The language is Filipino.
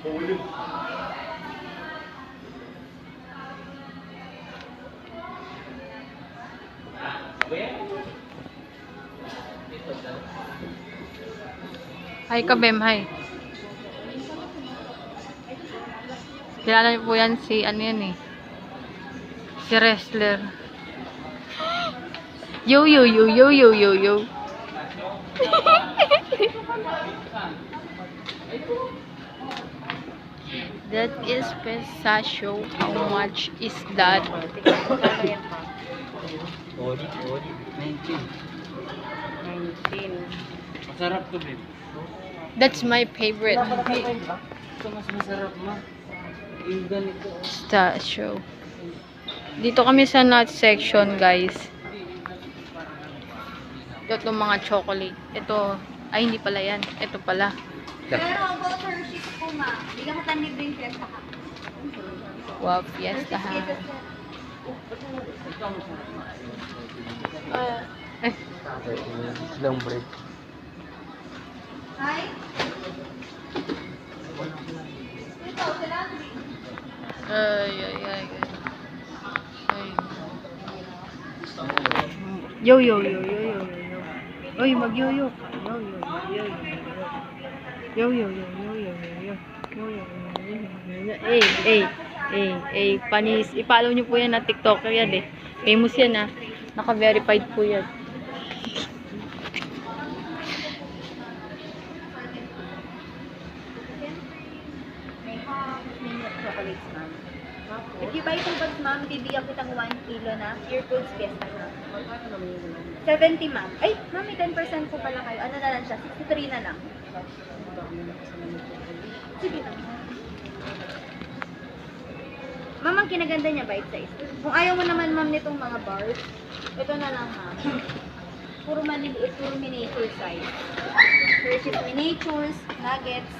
Hi, Kabem, hi. Kilala niyo po yan si, ano yan eh. Si wrestler. Yo, yo, yo, yo, yo, yo, yo. That is pistachio. How much is that? Odi, 19. 19. Masarap to, babe. That's my favorite. Ito mas masarap, ma. Yung ganito. Pistachio. Dito kami sa nut section, guys. Ito mga chocolate. Ito, ay hindi pala yan. Ito pala. Pero ang voucher sheet po, ma. Bigyan kita libreng fiesta ka. Wow, fiesta ha. Long break. Hi? Ito, sila. Ay, ay, ay. Ay. Yo, yo, yo, yo, yo, yo. Oy, mag-yo-yo. Yo, yo, yo, yo, yo, yo, yo, yo, yo, yo, yo, yo, panis. I-follow nyo po yan na TikToker yan eh. Famous yan ah. Naka-verified po yan. May half minute chocolates, ma'am. If you buy 2 bags, ma'am, bibigyan kitang 1 kilo na pure foods fiesta na. 70, ma'am. Ay, ma'am, may 10% po pala kayo. Ano na lang siya? 63 na lang. Sige na. Ma'am, ang kinaganda niya, bite size. Kung ayaw mo naman, ma'am, nitong mga bars, ito na lang, ma'am. Puro maliliit, puro miniature size. Hershey's miniatures, nuggets,